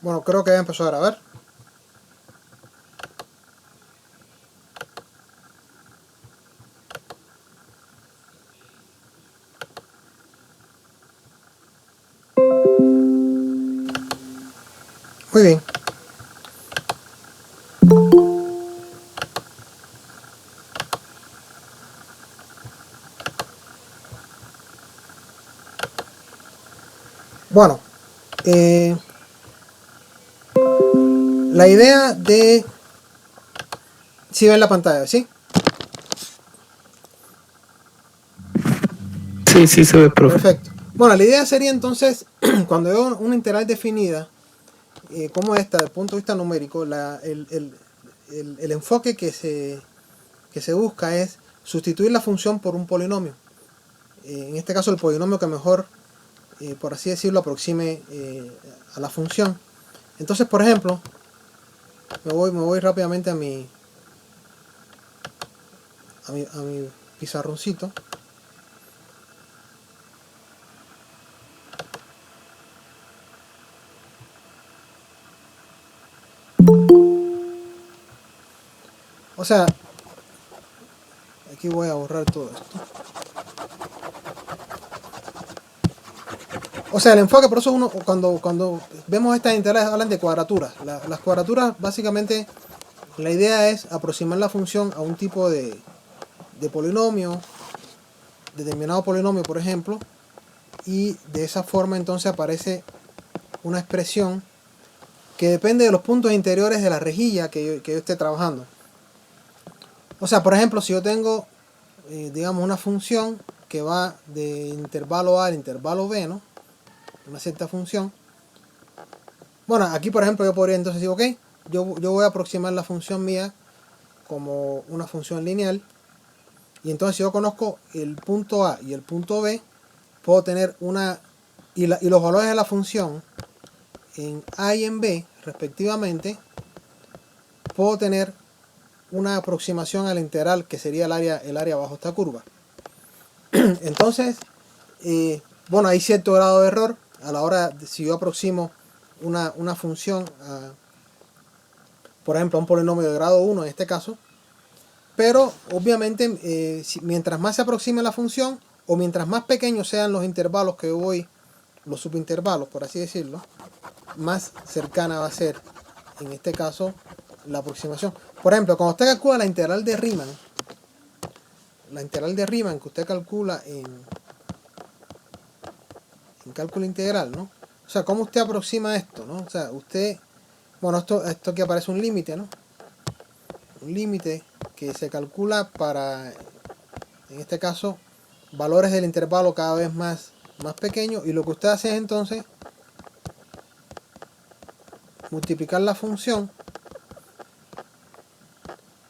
Bueno, creo que ya empezó a grabar. Muy bien. Bueno, la idea de... Si ven la pantalla, ¿sí? Sí, sí se ve, profe. Perfecto. Bueno, la idea sería entonces, cuando veo una integral definida, como esta, desde el punto de vista numérico, el enfoque que se busca es sustituir la función por un polinomio. En este caso, el polinomio que mejor, por así decirlo, aproxime a la función. Entonces, por ejemplo, me voy rápidamente a mi pizarroncito. O sea, aquí voy a borrar todo esto. O sea, el enfoque, por eso uno, cuando vemos estas integrales hablan de cuadraturas. Las cuadraturas, básicamente, la idea es aproximar la función a un tipo de polinomio, determinado polinomio, por ejemplo, y de esa forma entonces aparece una expresión que depende de los puntos interiores de la rejilla que yo esté trabajando. O sea, por ejemplo, si yo tengo, digamos, una función que va de intervalo A al intervalo B, ¿no? Una cierta función. Bueno, aquí por ejemplo yo podría entonces decir, ok, yo voy a aproximar la función mía como una función lineal. Y entonces si yo conozco el punto A y el punto B, puedo tener una... y los valores de la función en A y en B, respectivamente, puedo tener una aproximación a la integral que sería el área bajo esta curva. Entonces, bueno, hay cierto grado de error a la hora de si yo aproximo una función a, por ejemplo, a un polinomio de grado 1 en este caso, pero obviamente mientras más se aproxime la función o mientras más pequeños sean los intervalos que yo voy, los subintervalos por así decirlo, más cercana va a ser en este caso la aproximación. Por ejemplo, cuando usted calcula la integral de Riemann que usted calcula en cálculo integral, ¿no? O sea, ¿cómo usted aproxima esto, no? O sea, usted, bueno, esto aquí aparece un límite, ¿no? Un límite que se calcula para, en este caso, valores del intervalo cada vez más pequeños, y lo que usted hace es entonces multiplicar la función.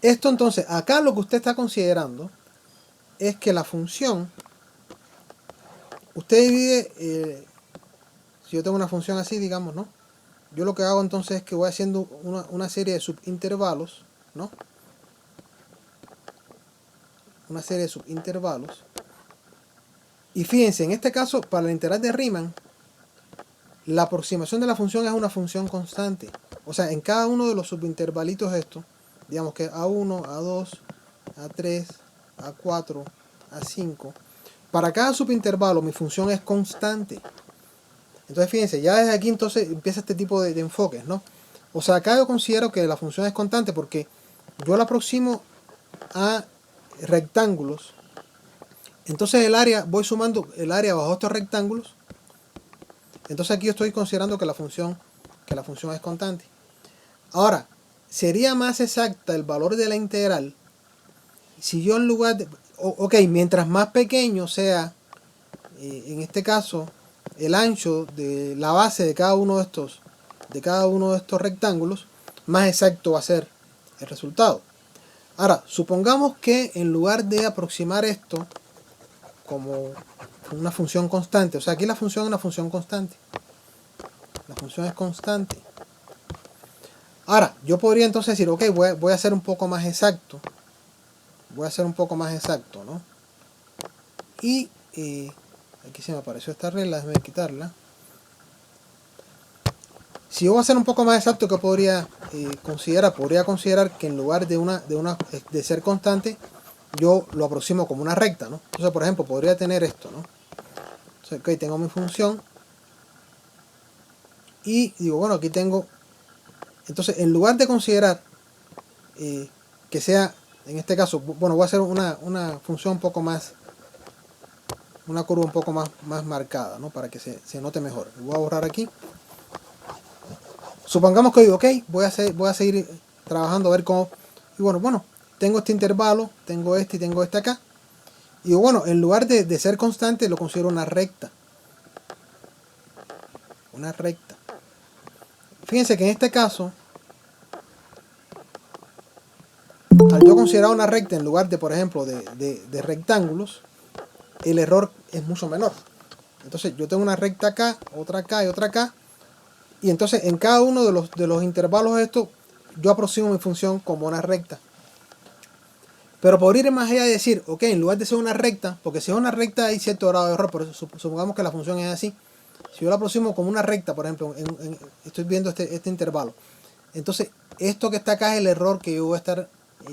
Esto entonces, acá lo que usted está considerando es que la función, usted divide, si yo tengo una función así, digamos, ¿no? Yo lo que hago entonces es que voy haciendo una serie de subintervalos, ¿no? Una serie de subintervalos. Y fíjense, en este caso, para la integral de Riemann, la aproximación de la función es una función constante. O sea, en cada uno de los subintervalitos estos, digamos que A1, A2, A3, A4, A5, para cada subintervalo mi función es constante. Entonces fíjense, ya desde aquí entonces empieza este tipo de enfoques, ¿no? O sea, acá yo considero que la función es constante porque yo la aproximo a rectángulos. Entonces el área, voy sumando el área bajo estos rectángulos. Entonces aquí yo estoy considerando que la función es constante. Ahora, sería más exacta el valor de la integral si yo en lugar de... Ok, mientras más pequeño sea, en este caso, el ancho de la base de cada uno de estos rectángulos, más exacto va a ser el resultado. Ahora, supongamos que en lugar de aproximar esto como una función constante, o sea, aquí la función es una función constante. La función es constante. Ahora, yo podría entonces decir, ok, voy a ser un poco más exacto. Voy a ser un poco más exacto, ¿no? Y aquí se me apareció esta regla, déjame quitarla. si yo voy a ser un poco más exacto, ¿qué podría considerar? Podría considerar que en lugar de ser constante, yo lo aproximo como una recta, ¿no? Entonces, por ejemplo, podría tener esto, ¿no? Entonces, ok, tengo mi función y digo, bueno, aquí tengo. Entonces, en lugar de considerar que sea, en este caso, bueno, voy a hacer una función un poco más, una curva un poco más marcada, ¿no? Para que se note mejor. Voy a borrar aquí. Supongamos que digo, ok, voy a seguir trabajando a ver cómo. Y bueno, tengo este intervalo, tengo este y tengo este acá. Y bueno, en lugar de ser constante, lo considero una recta. Una recta. Fíjense que en este caso, al yo considerar una recta en lugar de, por ejemplo, de rectángulos, el error es mucho menor. Entonces yo tengo una recta acá y otra acá. Y entonces en cada uno de los intervalos estos, yo aproximo mi función como una recta. Pero por ir más allá de decir, ok, en lugar de ser una recta, porque si es una recta hay cierto grado de error, por eso supongamos que la función es así. Si yo la aproximo como una recta, por ejemplo, estoy viendo este intervalo. Entonces, esto que está acá es el error que yo voy a estar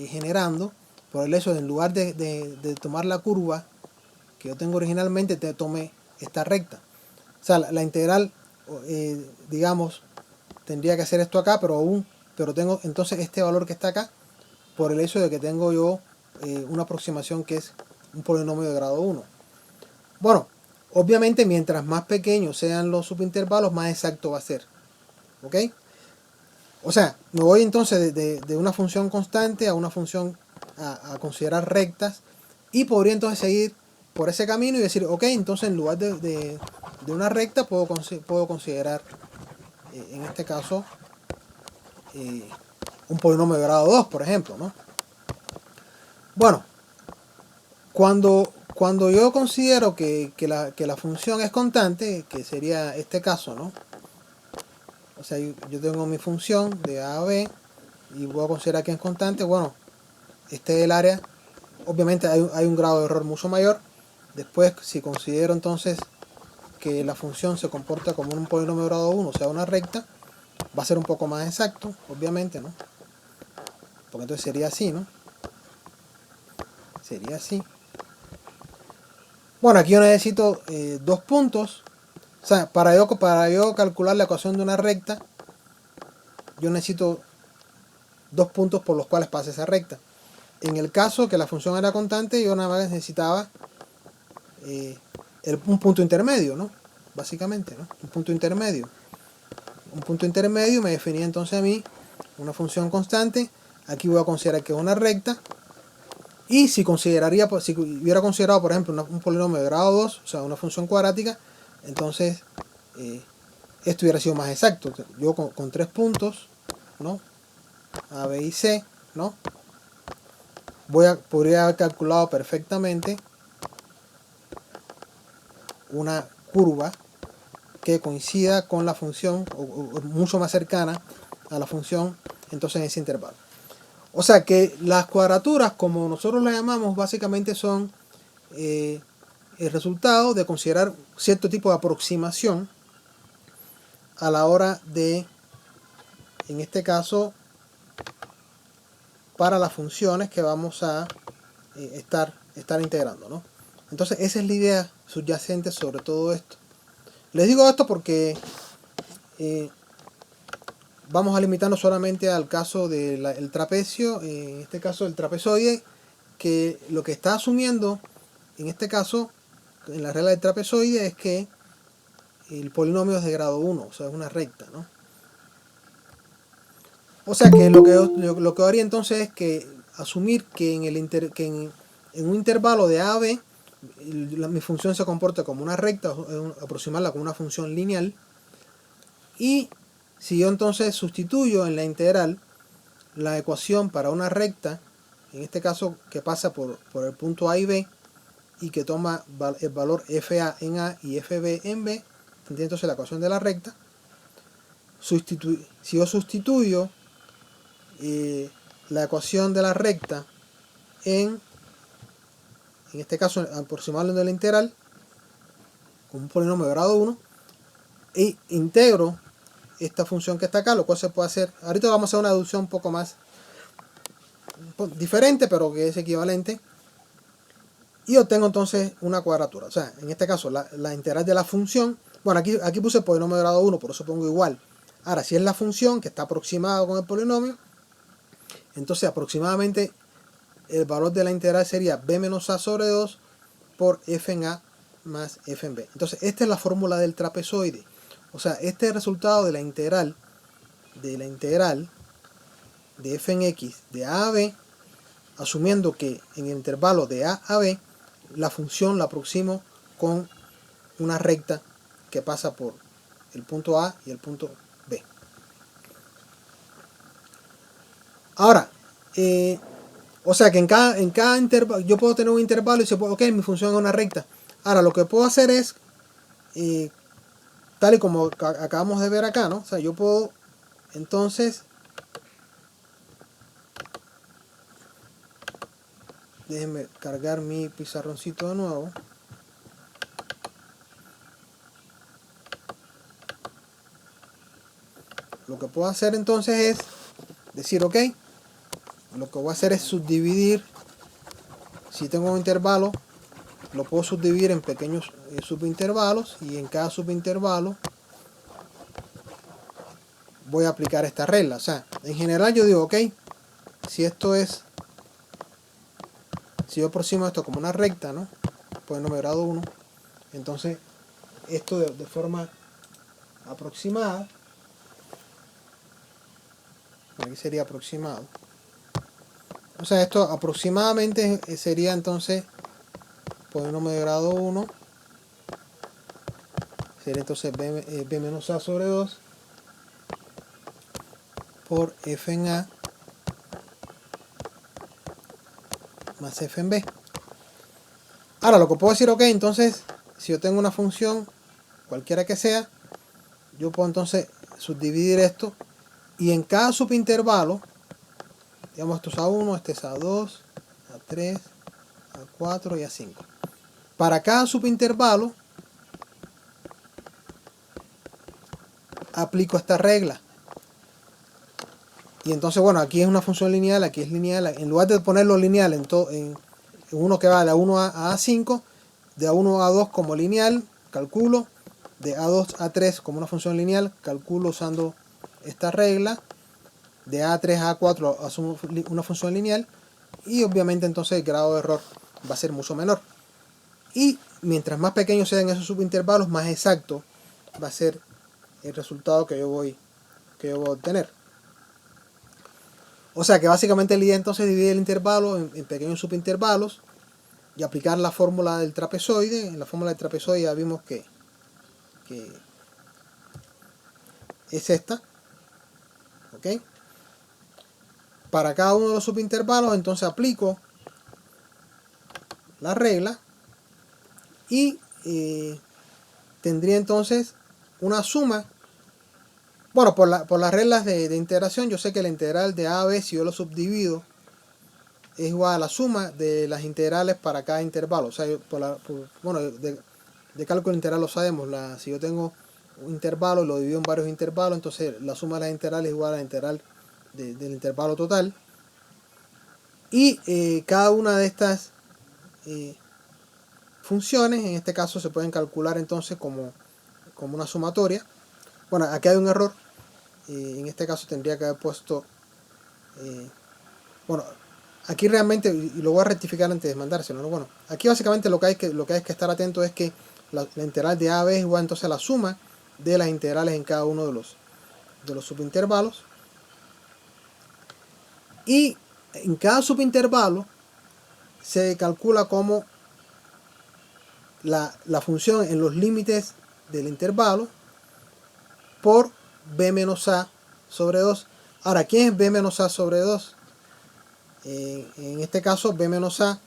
generando por el hecho de en lugar de tomar la curva que yo tengo originalmente, te tomé esta recta. O sea, la integral, digamos, tendría que hacer esto acá, pero tengo entonces este valor que está acá por el hecho de que tengo yo una aproximación que es un polinomio de grado 1. Bueno, obviamente mientras más pequeños sean los subintervalos, más exacto va a ser. ¿Ok? O sea, me voy entonces de una función constante a una función a considerar rectas y podría entonces seguir por ese camino y decir, ok, entonces en lugar de una recta puedo considerar, en este caso, un polinomio de grado 2, por ejemplo, ¿no? Bueno, cuando yo considero que la función es constante, que sería este caso, ¿no? O sea, yo tengo mi función de A a B y voy a considerar que es constante. Bueno, este es el área. Obviamente hay un grado de error mucho mayor. Después, si considero entonces que la función se comporta como un polinomio de grado 1, o sea, una recta, va a ser un poco más exacto, obviamente, ¿no? Porque entonces sería así, ¿no? Sería así. Bueno, aquí yo necesito 2 puntos. O sea, para yo calcular la ecuación de una recta, yo necesito 2 puntos por los cuales pase esa recta. En el caso que la función era constante, yo nada más necesitaba un punto intermedio, ¿no? Básicamente, ¿no? Un punto intermedio. Un punto intermedio me definía entonces a mí una función constante. Aquí voy a considerar que es una recta. Y si hubiera considerado, por ejemplo, un polinomio de grado 2, o sea, una función cuadrática, entonces esto hubiera sido más exacto. Yo con 3 puntos, ¿no? A, B y C, ¿no? Podría haber calculado perfectamente una curva que coincida con la función, o mucho más cercana a la función, entonces en ese intervalo. O sea que las cuadraturas, como nosotros las llamamos, básicamente son el resultado de considerar cierto tipo de aproximación a la hora de, en este caso, para las funciones que vamos a estar integrando, ¿no? Entonces esa es la idea subyacente sobre todo esto. Les digo esto porque vamos a limitarnos solamente al caso del trapecio, en este caso el trapezoide, que lo que está asumiendo, en este caso, en la regla del trapezoide, es que el polinomio es de grado 1, o sea, es una recta, ¿no? O sea que lo que haría entonces es que asumir que en un intervalo de A a B, mi función se comporta como una recta, aproximarla como una función lineal, y si yo entonces sustituyo en la integral la ecuación para una recta, en este caso que pasa por el punto A y B, y que toma el valor FA en A y FB en B, tendría entonces la ecuación de la recta. Si yo sustituyo la ecuación de la recta en este caso aproximarlo de la integral, con un polinomio de grado 1, e integro esta función que está acá, lo cual se puede hacer. Ahorita vamos a hacer una deducción un poco más diferente, pero que es equivalente. Y obtengo entonces una cuadratura. O sea, en este caso, la integral de la función. Bueno, aquí puse el polinomio de grado 1, por eso pongo igual. Ahora, si es la función que está aproximada con el polinomio, entonces aproximadamente el valor de la integral sería b menos a sobre 2 por f en a más f en b. Entonces, esta es la fórmula del trapezoide. O sea, este es el resultado de la integral de f en x de a a b, asumiendo que en el intervalo de a a b la función la aproximo con una recta que pasa por el punto A y el punto B. Ahora, o sea que en cada intervalo, yo puedo tener un intervalo y se puede, ok, mi función es una recta. Ahora, lo que puedo hacer es, tal y como acabamos de ver acá, ¿no? O sea, yo puedo, entonces, déjenme cargar mi pizarroncito de nuevo. Lo que puedo hacer entonces es decir, ok, lo que voy a hacer es subdividir. Si tengo un intervalo, lo puedo subdividir en pequeños subintervalos, y en cada subintervalo voy a aplicar esta regla. O sea, en general yo digo, ok, si yo aproximo esto como una recta, ¿no? Pues no me grado 1, entonces esto de forma aproximada, aquí sería aproximado. O sea, esto aproximadamente sería entonces polinomio de grado 1, sería entonces b menos a sobre 2 por f en a más f en b. Ahora, lo que puedo decir, ok, entonces, si yo tengo una función, cualquiera que sea, yo puedo entonces subdividir esto, y en cada subintervalo, digamos, esto es A1, este es A2, A3, A4 y A5. Para cada subintervalo, aplico esta regla. Y entonces, bueno, aquí es una función lineal, aquí es lineal. En lugar de ponerlo lineal en uno que va de A1 a A5, de A1 a A2 como lineal, calculo. De A2 a A3 como una función lineal, calculo usando esta regla. De A3 a A4 asumo una función lineal. Y obviamente entonces el grado de error va a ser mucho menor. Y mientras más pequeños sean esos subintervalos, más exacto va a ser el resultado que yo voy a obtener. O sea que básicamente la idea entonces es dividir el intervalo en pequeños subintervalos y aplicar la fórmula del trapezoide. En la fórmula del trapezoide ya vimos que es esta. ¿Ok? Para cada uno de los subintervalos entonces aplico la regla y tendría entonces una suma. Bueno, por las reglas de integración, yo sé que la integral de a a b, si yo lo subdivido, es igual a la suma de las integrales para cada intervalo. O sea, bueno, de cálculo integral lo sabemos. Si yo tengo un intervalo y lo divido en varios intervalos, entonces la suma de las integrales es igual a la integral del intervalo total. Y cada una de estas funciones, en este caso, se pueden calcular entonces como una sumatoria. Bueno, aquí hay un error. En este caso tendría que haber puesto... bueno, aquí realmente, y lo voy a rectificar antes de mandárselo, ¿no? Bueno, aquí básicamente lo que hay que estar atento es que la integral de a a b es igual entonces a la suma de las integrales en cada uno de los subintervalos. Y en cada subintervalo se calcula como la función en los límites del intervalo por b menos a sobre 2. Ahora, ¿quién es b menos a sobre 2? En este caso, b menos a,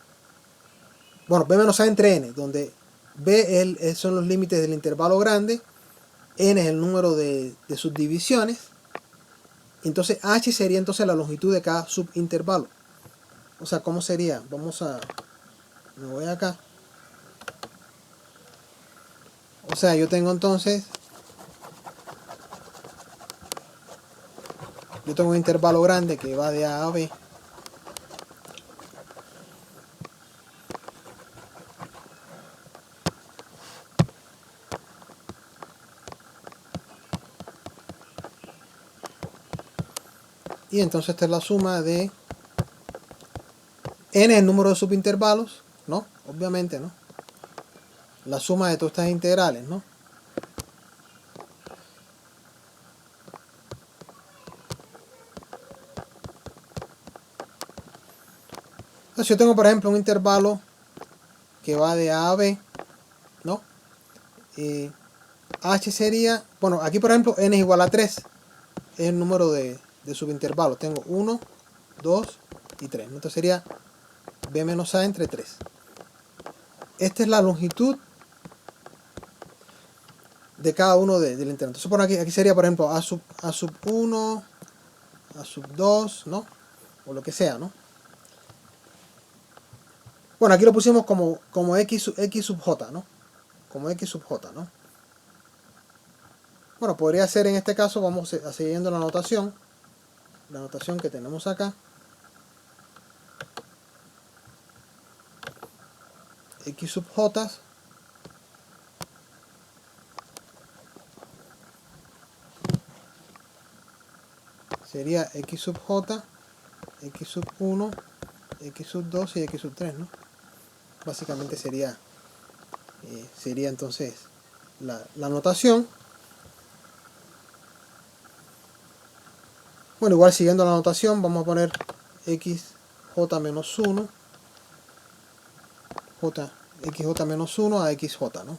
bueno, b menos a entre n, donde b son los límites del intervalo grande, n es el número de subdivisiones, entonces h sería entonces la longitud de cada subintervalo. O sea, ¿cómo sería? Me voy acá. O sea, yo tengo entonces yo tengo un intervalo grande que va de A a B. Y entonces esta es la suma de n, el número de subintervalos, ¿no? Obviamente, ¿no? La suma de todas estas integrales, ¿no? Entonces yo tengo, por ejemplo, un intervalo que va de A a B, ¿no? H sería, bueno, aquí por ejemplo n es igual a 3, es el número de subintervalos. Tengo 1, 2 y 3. Entonces sería B menos A entre 3. Esta es la longitud de cada uno del intervalo. Entonces por aquí sería, por ejemplo, A sub 1, A sub 2, ¿no? O lo que sea, ¿no? Bueno, aquí lo pusimos como X sub J, ¿no? Como X sub J, ¿no? Bueno, podría ser en este caso, vamos a siguiendo la notación que tenemos acá. X sub J sería X sub J, X sub 1, X sub 2 y X sub 3, ¿no? Básicamente sería entonces la notación. Bueno, igual siguiendo la notación vamos a poner xj menos 1, xj menos 1 a xj, ¿no?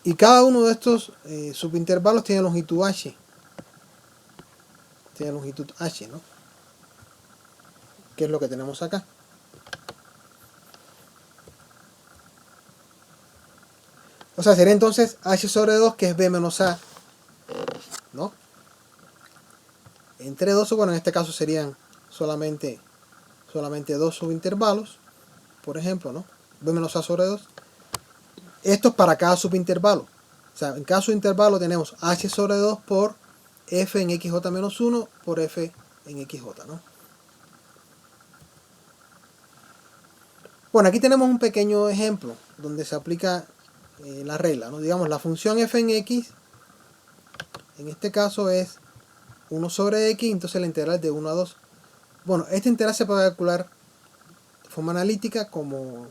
Y cada uno de estos subintervalos tiene longitud h. Tiene longitud h, ¿no? Que es lo que tenemos acá. O sea, sería entonces h sobre 2, que es b menos a, ¿no? Entre 2, bueno, en este caso serían solamente 2 subintervalos, por ejemplo, ¿no? B menos a sobre 2. Esto es para cada subintervalo. O sea, en cada subintervalo tenemos h sobre 2 por f en xj menos 1 por f en xj, ¿no? Bueno, aquí tenemos un pequeño ejemplo donde se aplica la regla, ¿no? Digamos, la función f en x, en este caso es 1 sobre x, entonces la integral de 1 a 2. Bueno, esta integral se puede calcular de forma analítica como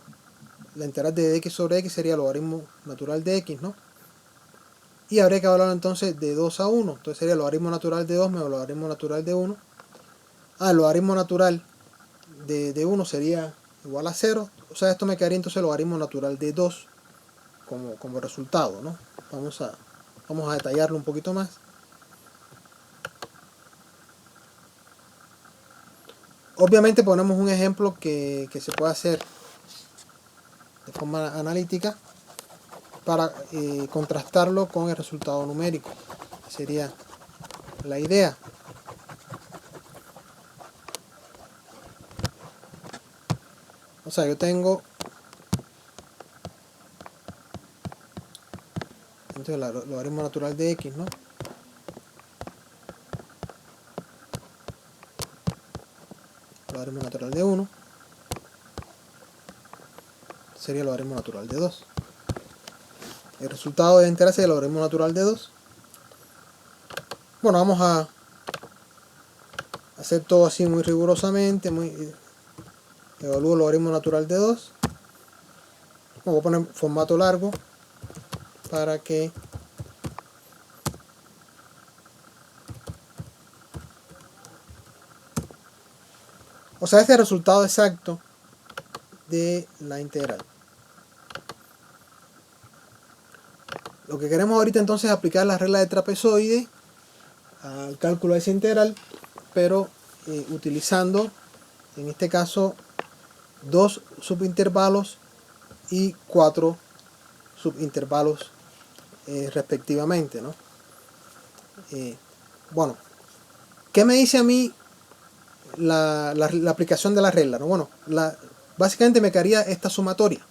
la integral de x sobre x sería el logaritmo natural de x, ¿no? Y habría que hablar entonces de 2 a 1, entonces sería el logaritmo natural de 2 menos el logaritmo natural de 1. El logaritmo natural de 1 sería igual a 0, o sea, esto me quedaría entonces el logaritmo natural de 2 como resultado, ¿no? Vamos a detallarlo un poquito más. Obviamente ponemos un ejemplo que se puede hacer de forma analítica para contrastarlo con el resultado numérico. Sería la idea. O sea, yo tengo entonces el logaritmo natural de x, ¿no? Logaritmo natural de 1 sería el logaritmo natural de 2. El resultado de enterarse del logaritmo natural de 2. Bueno, vamos a hacer todo así muy rigurosamente. Evalúo el logaritmo natural de 2. Voy a poner formato largo para que o sea, este es el resultado exacto de la integral. Lo que queremos ahorita entonces es aplicar la regla de trapezoide al cálculo de esa integral, pero utilizando en este caso 2 subintervalos y 4 subintervalos respectivamente, ¿no? Bueno, ¿qué me dice a mí la aplicación de la regla, ¿no? Bueno, básicamente me quedaría esta sumatoria.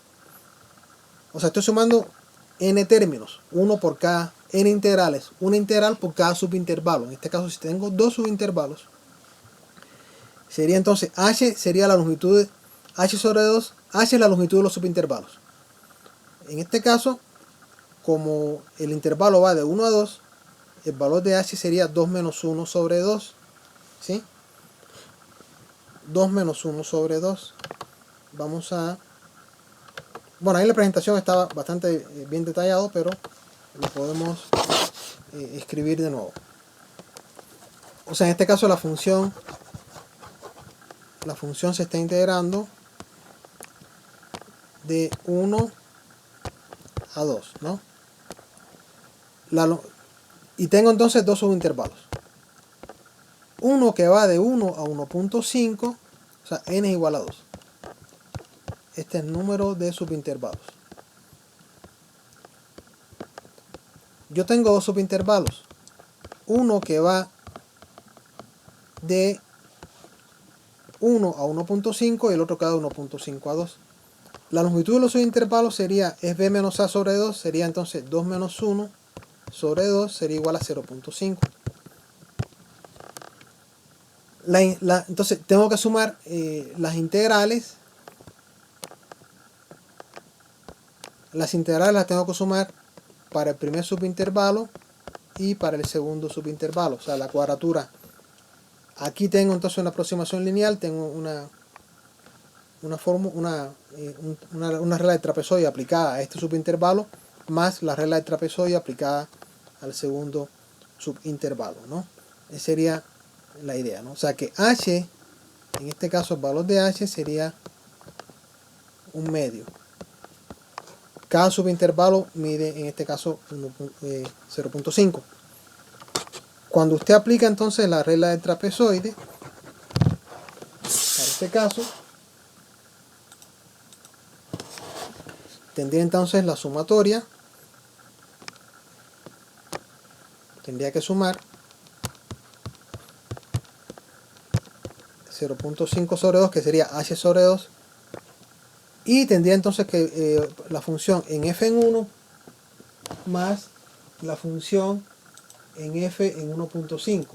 O sea, estoy sumando n términos, uno por cada n integrales, una integral por cada subintervalo. En este caso, si tengo dos subintervalos, sería entonces h sería la longitud de h sobre 2, h es la longitud de los subintervalos. En este caso, como el intervalo va de 1 a 2, el valor de h sería 2 menos 1 sobre 2, ¿sí? 2 menos 1 sobre 2. Vamos a... Bueno, ahí la presentación estaba bastante bien detallado, pero lo podemos escribir de nuevo. O sea, en este caso la función se está integrando de 1 a 2, ¿no? Y tengo entonces dos subintervalos. Uno que va de 1 a 1.5, o sea, n es igual a 2. Este es el número de subintervalos. Yo tengo dos subintervalos. Uno que va de 1 a 1.5 y el otro que va de 1.5 a 2. La longitud de los subintervalos sería es b menos a sobre 2, sería entonces 2 menos 1 sobre 2 sería igual a 0.5. Entonces tengo que sumar las integrales. Las integrales las tengo que sumar para el primer subintervalo y para el segundo subintervalo, o sea, la cuadratura. Aquí tengo entonces una aproximación lineal, tengo una regla de trapezoide aplicada a este subintervalo, más la regla de trapezoide aplicada al segundo subintervalo, ¿no? Esa sería la idea, ¿no? O sea que h, en este caso el valor de h sería un medio. Cada subintervalo mide en este caso 0.5. Cuando usted aplica entonces la regla del trapezoide, para este caso, tendría entonces la sumatoria, tendría que sumar 0.5 sobre 2, que sería h sobre 2, y tendría entonces que la función en f en 1 más la función en f en 1.5.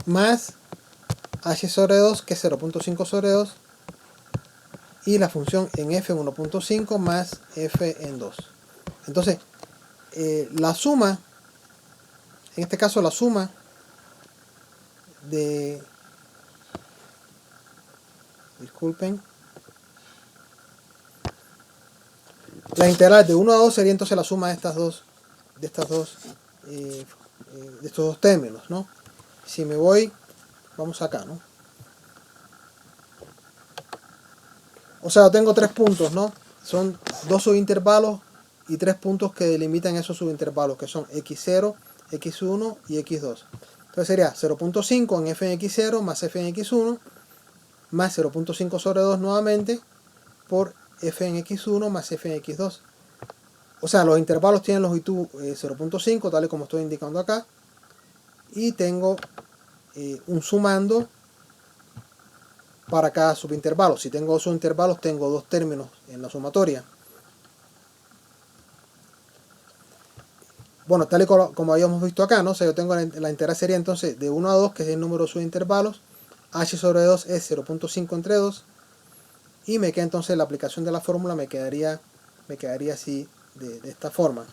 Más h sobre 2, que es 0.5 sobre 2, y la función en f en 1.5 más f en 2. Entonces, la suma, en este caso la suma de... Disculpen. La integral de 1 a 2 sería entonces la suma de estos dos términos, ¿no? Si me voy, vamos acá, ¿no? O sea, tengo tres puntos, ¿no? Son dos subintervalos y tres puntos que delimitan esos subintervalos, que son x0, x1 y x2. Entonces sería 0.5 en f en x0 más f en x1 más 0.5 sobre 2 nuevamente por f en x1 más f en x2. O sea, los intervalos tienen longitud 0.5, tal y como estoy indicando acá. Y tengo un sumando para cada subintervalo. Si tengo dos subintervalos, tengo dos términos en la sumatoria. Bueno, tal y como habíamos visto acá, ¿no? O sea, yo tengo la integral sería entonces de 1 a 2, que es el número de subintervalos. H sobre 2 es 0.5 entre 2. Y me queda entonces la aplicación de la fórmula, me quedaría así, de esta forma.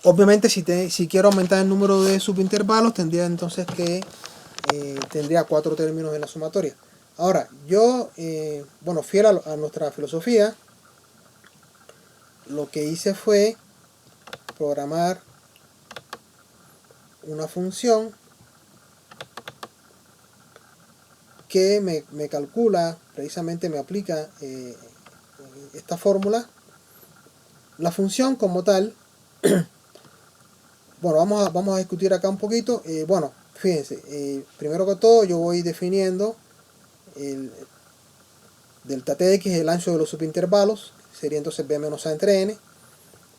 Obviamente si quiero aumentar el número de subintervalos, tendría entonces que tendría 4 términos en la sumatoria. Ahora, yo, bueno, fiel a nuestra filosofía, lo que hice fue programar una función que me calcula, precisamente me aplica esta fórmula. La función como tal, bueno, vamos a discutir acá un poquito. Bueno, fíjense, primero que todo yo voy definiendo el delta t de x, el ancho de los subintervalos, sería entonces b menos a entre n.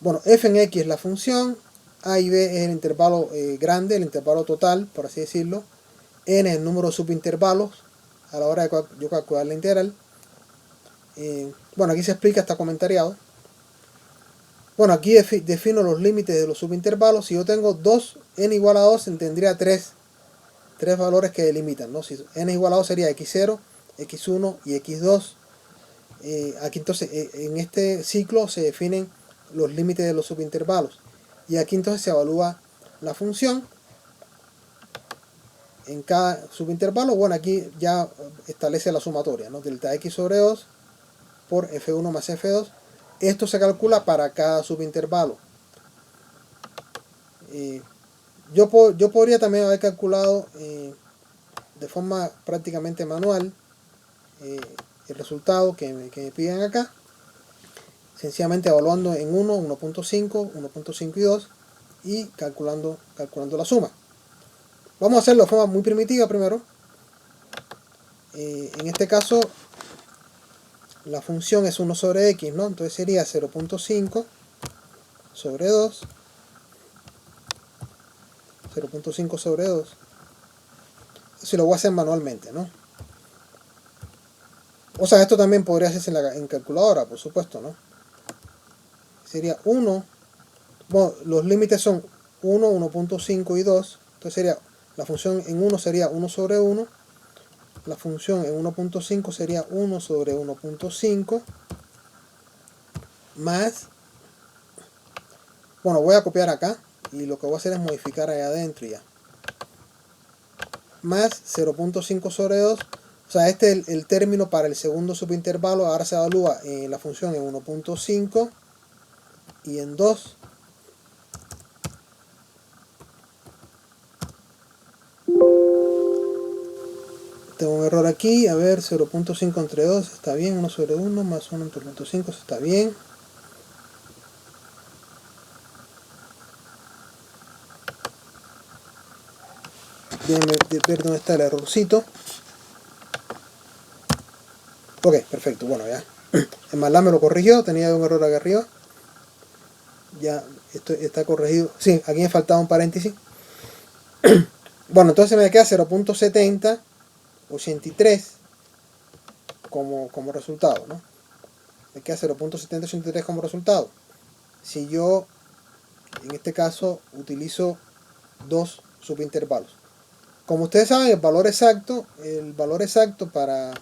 Bueno, f en x es la función, a y b es el intervalo grande, el intervalo total, por así decirlo, n es el número de subintervalos a la hora de yo calcular la integral. Bueno, aquí se explica, está comentariado. Bueno, aquí defino los límites de los subintervalos. Si yo tengo 2, n igual a 2, tendría tres valores que delimitan, ¿no? Si n igual a 2 sería x0, x1 y x2. Aquí entonces, en este ciclo se definen los límites de los subintervalos. Y aquí entonces se evalúa la función en cada subintervalo. Bueno, aquí ya establece la sumatoria, ¿no? Delta x sobre 2 por f1 más f2. Esto se calcula para cada subintervalo. Yo podría también haber calculado de forma prácticamente manual el resultado que me piden acá, sencillamente evaluando en 1, 1.5, 1.5 y 2 y calculando la suma. Vamos a hacerlo de forma muy primitiva primero. En este caso la función es 1 sobre x, ¿no? Entonces sería 0.5 sobre 2, 0.5 sobre 2. Si lo voy a hacer manualmente, ¿no? O sea, esto también podría hacerse en calculadora, por supuesto, ¿no? Sería 1, bueno, los límites son 1, 1.5 y 2. Entonces sería, la función en 1 sería 1 sobre 1. La función en 1.5 sería 1 sobre 1.5 más, bueno, voy a copiar acá y lo que voy a hacer es modificar ahí adentro ya, más 0.5 sobre 2. O sea, este es el término para el segundo subintervalo. Ahora se evalúa la función en 1.5 y en 2. Tengo un error aquí, a ver, 0.5 entre 2 está bien, 1 sobre 1 más 1 entre 0.5 está bien. Déjenme ver dónde está el errorcito. Ok, perfecto, bueno, ya. El MATLAB me lo corrigió, tenía un error acá arriba. Ya, esto está corregido. Sí, aquí me faltaba un paréntesis. Bueno, entonces me queda 0.7083 como resultado, ¿no? Me queda 0.7083 como resultado. Si yo, en este caso, utilizo dos subintervalos. Como ustedes saben, el valor exacto para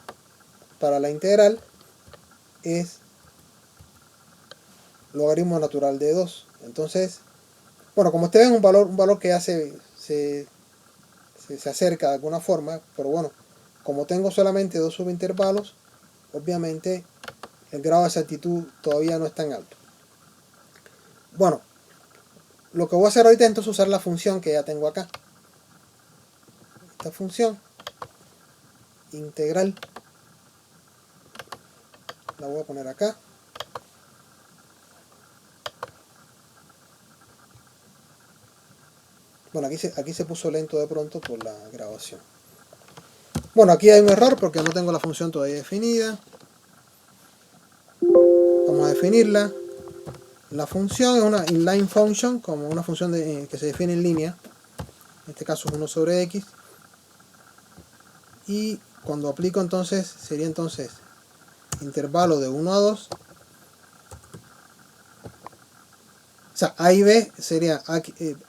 la integral es logaritmo natural de 2. Entonces, bueno, como ustedes ven, un valor que ya se acerca de alguna forma, pero bueno, como tengo solamente dos subintervalos, obviamente el grado de exactitud todavía no es tan alto. Bueno, lo que voy a hacer ahorita es entonces usar la función que ya tengo acá. Esta función integral la voy a poner acá. Bueno, aquí se puso lento de pronto por la grabación. Bueno, aquí hay un error porque no tengo la función todavía definida. Vamos a definirla. La función es una inline function, como una función que se define en línea. En este caso es 1 sobre x. Y cuando aplico entonces, sería entonces intervalo de 1 a 2. O sea, A y B sería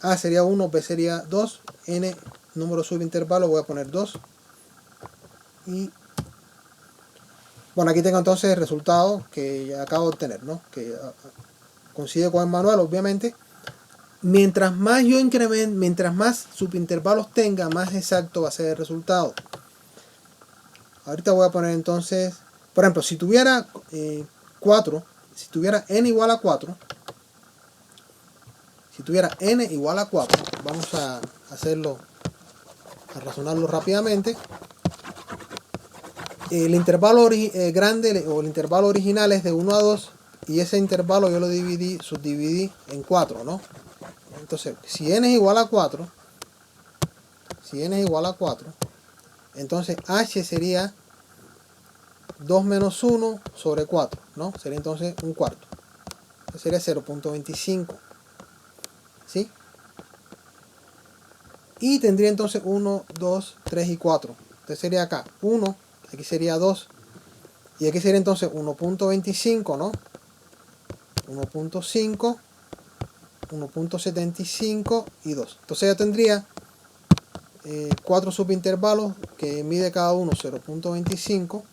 A sería 1, B sería 2, N número subintervalo voy a poner 2. Y bueno, aquí tengo entonces el resultado que acabo de obtener, ¿no? Que coincide con el manual, obviamente. Mientras más yo incremento, mientras más subintervalos tenga, más exacto va a ser el resultado. Ahorita voy a poner entonces, por ejemplo, si tuviera 4, si tuviera n igual a 4, si tuviera n igual a 4, vamos a hacerlo, a razonarlo rápidamente. El intervalo grande o el intervalo original es de 1 a 2 y ese intervalo yo lo subdividí en 4, ¿no? Entonces, si n es igual a 4, entonces h sería 2 menos 1 sobre 4, ¿no? Sería entonces un cuarto. Sería 0.25. ¿Sí? Y tendría entonces 1, 2, 3 y 4. Entonces sería acá 1, aquí sería 2. Y aquí sería entonces 1.25, ¿no? 1.5, 1.75 y 2. Entonces ya tendría 4 subintervalos que mide cada uno 0.25.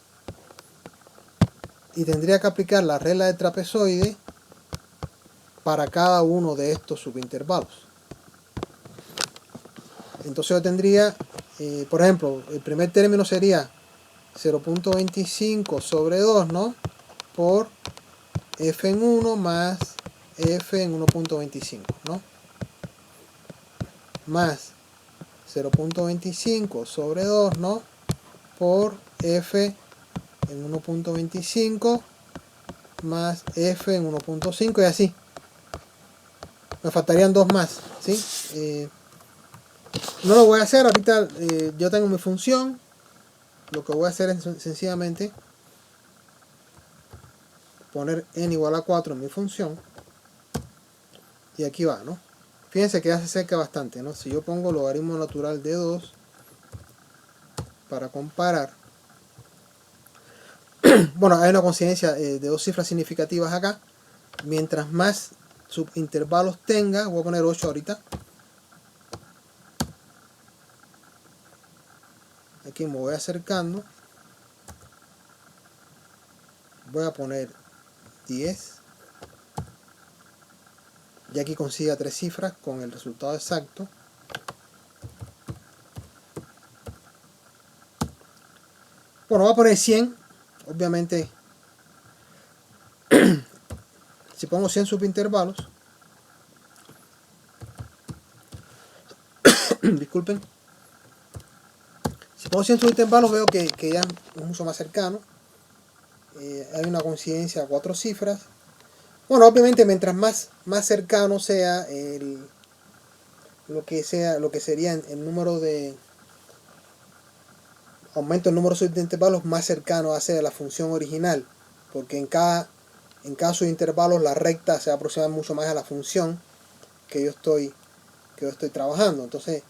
Y tendría que aplicar la regla de trapezoide para cada uno de estos subintervalos. Entonces yo tendría, por ejemplo, el primer término sería 0.25 sobre 2, ¿no? Por f en 1 más f en 1.25, ¿no? Más 0.25 sobre 2, ¿no? Por f en 1.25 más f en 1.5 y así. Me faltarían dos más, ¿sí? No lo voy a hacer, ahorita yo tengo mi función. Lo que voy a hacer es sencillamente poner n igual a 4 en mi función. Y aquí va, ¿no? Fíjense que ya se acerca bastante, ¿no? Si yo pongo logaritmo natural de 2 para comparar. Bueno, hay una coincidencia de dos cifras significativas acá. Mientras más subintervalos tenga, voy a poner 8 ahorita. Aquí me voy acercando. Voy a poner 10. Y aquí consiga 3 cifras con el resultado exacto. Bueno, voy a poner 100. Obviamente, si pongo 100 subintervalos, disculpen, si pongo 100 subintervalos veo que ya es mucho más cercano. Hay una coincidencia a 4 cifras. Bueno, obviamente mientras más cercano sea lo que sería el número de aumento el número de subintervalos, más cercano hace a la función original, porque en cada subintervalo la recta se va a aproximar mucho más a la función que yo estoy trabajando. Entonces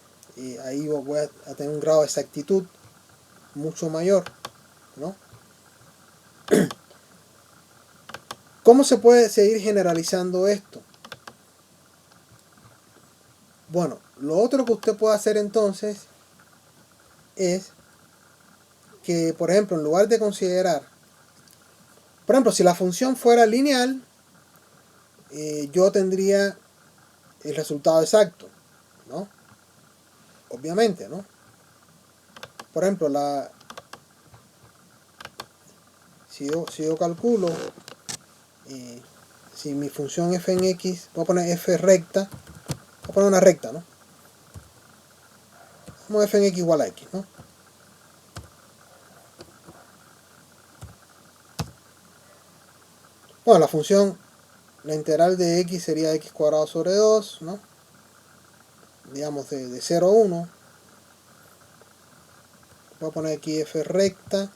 ahí voy a tener un grado de exactitud mucho mayor, ¿no? ¿Cómo se puede seguir generalizando esto? Bueno, lo otro que usted puede hacer entonces es que, por ejemplo, en lugar de considerar, por ejemplo, si la función fuera lineal, yo tendría el resultado exacto, ¿no? Obviamente, ¿no? Por ejemplo, si yo calculo, si mi función f en x, voy a poner f recta, voy a poner una recta, ¿no? Como f en x igual a x, ¿no? Bueno, la función, la integral de x sería x cuadrado sobre 2, ¿no? Digamos de 0 a 1. Voy a poner aquí f recta.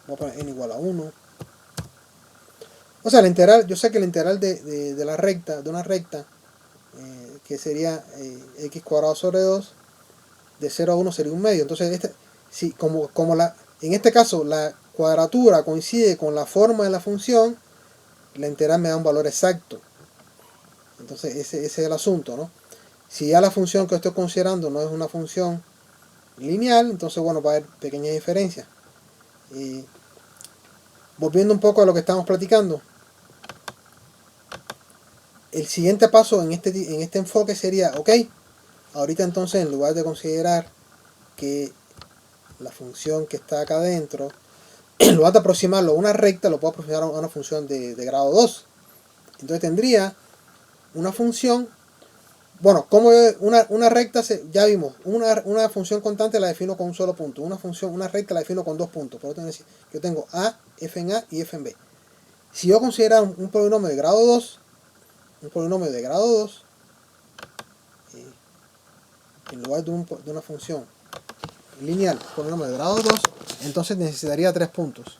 Voy a poner n igual a 1. O sea, la integral, yo sé que la integral de la recta, de una recta, que sería x cuadrado sobre 2, de 0 a 1 sería un medio. Entonces, si, en este caso la cuadratura coincide con la forma de la función, la integral me da un valor exacto. Entonces, ese es el asunto, ¿no? Si ya la función que estoy considerando no es una función lineal, entonces, bueno, va a haber pequeñas diferencias. Volviendo un poco a lo que estamos platicando, el siguiente paso en este enfoque sería, ok, ahorita entonces en lugar de considerar que la función que está acá adentro, en lugar de aproximarlo a una recta, lo puedo aproximar a una función de grado 2. Entonces tendría una función, bueno, como una recta, ya vimos, una función constante la defino con un solo punto, una recta la defino con 2 puntos. Por lo tanto, yo tengo a, f en a y f en b. Si yo considero un polinomio de grado 2, en lugar de una función lineal, polinomio de grado 2, entonces necesitaría 3 puntos.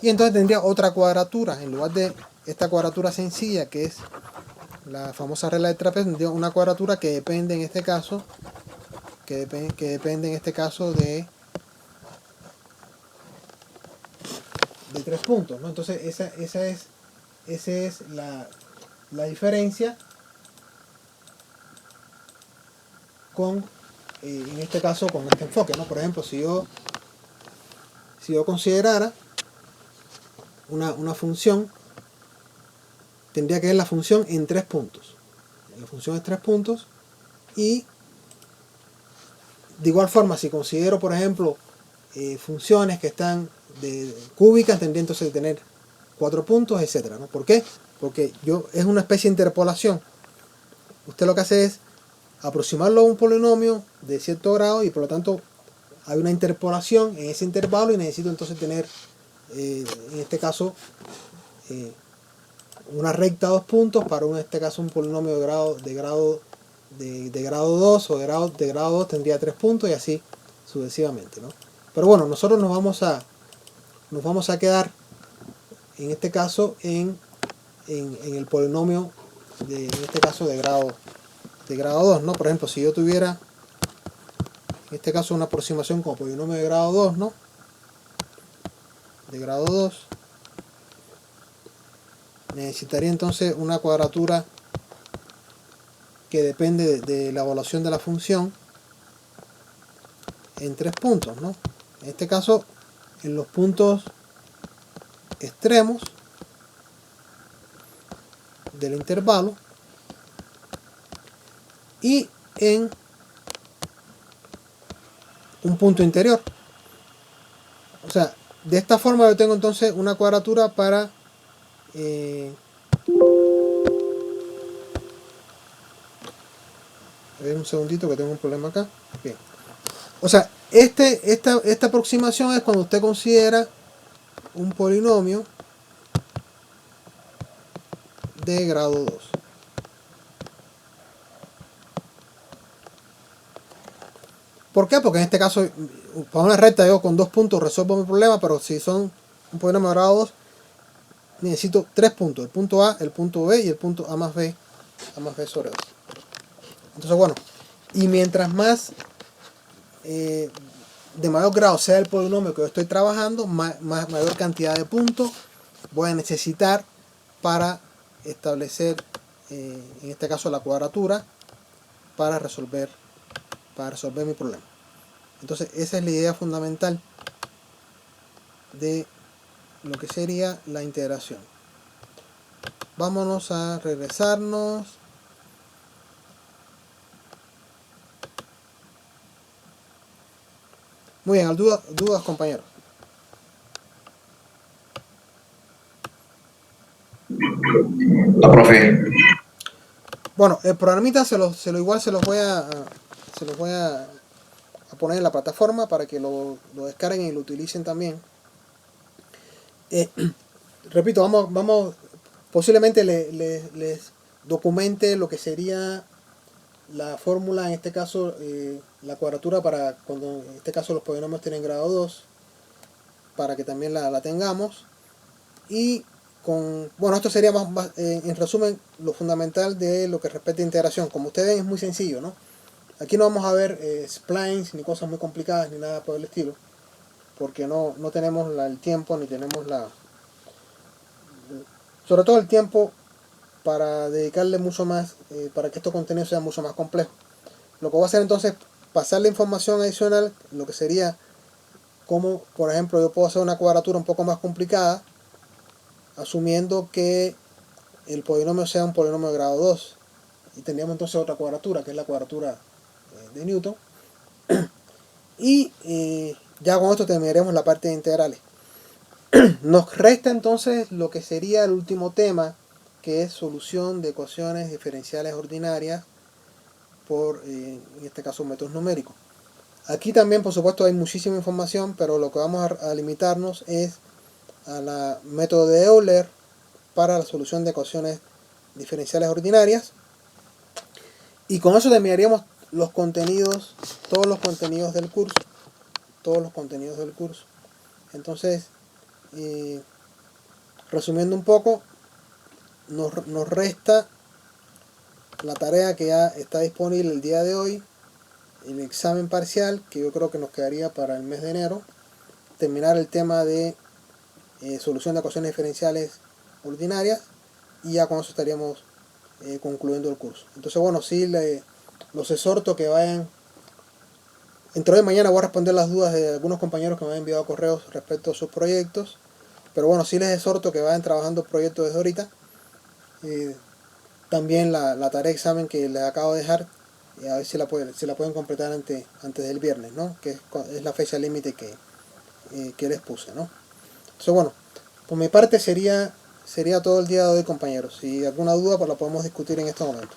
Y entonces tendría otra cuadratura. En lugar de esta cuadratura sencilla, que es la famosa regla de trapecio, tendría una cuadratura que depende en este caso, de 3 puntos, ¿no? Entonces esa es la diferencia con, en este caso, con este enfoque, ¿no? Por ejemplo, si yo considerara una función, tendría que ver la función en 3 puntos. La función es 3 puntos, y de igual forma, si considero, por ejemplo, funciones que están cúbicas, tendría entonces que tener 4 puntos, etcétera, ¿no? ¿Por qué? Porque es una especie de interpolación. Usted lo que hace es aproximarlo a un polinomio de cierto grado, y por lo tanto hay una interpolación en ese intervalo, y necesito entonces tener, en este caso, una recta 2 puntos para en este caso un polinomio de grado 2, o de grado 2 tendría 3 puntos, y así sucesivamente, ¿no? Pero bueno, nosotros nos vamos a quedar en este caso en el polinomio en este caso de grado 2, ¿no? Por ejemplo, si yo tuviera en este caso una aproximación como polinomio de grado 2, ¿no? De grado 2, necesitaría entonces una cuadratura que depende de la evaluación de la función en 3 puntos, ¿no? En este caso, en los puntos extremos del intervalo, y en un punto interior. O sea, de esta forma yo tengo entonces una cuadratura para a ver, un segundito que tengo un problema acá. Bien. O sea, esta aproximación es cuando usted considera un polinomio de grado 2. ¿Por qué? Porque en este caso, para una recta yo con 2 puntos resuelvo mi problema, pero si son un polinomio de grado 2, necesito 3 puntos: el punto A, el punto B y el punto A más B sobre 2. Entonces, bueno, y mientras más de mayor grado sea el polinomio que yo estoy trabajando, mayor cantidad de puntos voy a necesitar para establecer, en este caso, la cuadratura para resolver mi problema. Entonces, esa es la idea fundamental de lo que sería la integración. Vámonos a regresarnos. Muy bien, dudas, compañeros. No, profe. Bueno, el programita igual se los voy a poner en la plataforma para que lo descarguen y lo utilicen también. Repito, vamos posiblemente les documente lo que sería la fórmula, en este caso la cuadratura para cuando en este caso los polinomios tienen grado 2, para que también la tengamos. Y bueno, esto sería en resumen lo fundamental de lo que respecta a integración. Como ustedes ven, es muy sencillo, ¿no? Aquí no vamos a ver splines ni cosas muy complicadas ni nada por el estilo, porque no tenemos el tiempo, ni tenemos sobre todo el tiempo para dedicarle mucho más, para que estos contenidos sean mucho más complejos. Lo que voy a hacer entonces es pasarle información adicional, lo que sería como, por ejemplo, yo puedo hacer una cuadratura un poco más complicada, asumiendo que el polinomio sea un polinomio de grado 2. Y tendríamos entonces otra cuadratura, que es la cuadratura de Newton. Y ya con esto terminaremos la parte de integrales. Nos resta entonces lo que sería el último tema, que es solución de ecuaciones diferenciales ordinarias por, en este caso, métodos numéricos. Aquí también, por supuesto, hay muchísima información, pero lo que vamos a limitarnos es a la método de Euler para la solución de ecuaciones diferenciales ordinarias. Y con eso terminaríamos todos los contenidos del curso. Entonces, resumiendo un poco, nos resta la tarea que ya está disponible el día de hoy, el examen parcial, que yo creo que nos quedaría para el mes de enero, terminar el tema de solución de ecuaciones diferenciales ordinarias, y ya con eso estaríamos concluyendo el curso. Entonces, bueno, sí, los exhorto que vayan. Entre hoy y mañana voy a responder las dudas de algunos compañeros que me han enviado correos respecto a sus proyectos, pero bueno, sí les exhorto que vayan trabajando proyectos desde ahorita. También la tarea de examen que les acabo de dejar, a ver si la pueden completar antes del viernes, ¿no? Que es la fecha límite que les puse, ¿no? Entonces, bueno, por mi parte sería todo el día de hoy, compañeros. Si alguna duda, pues la podemos discutir en este momento.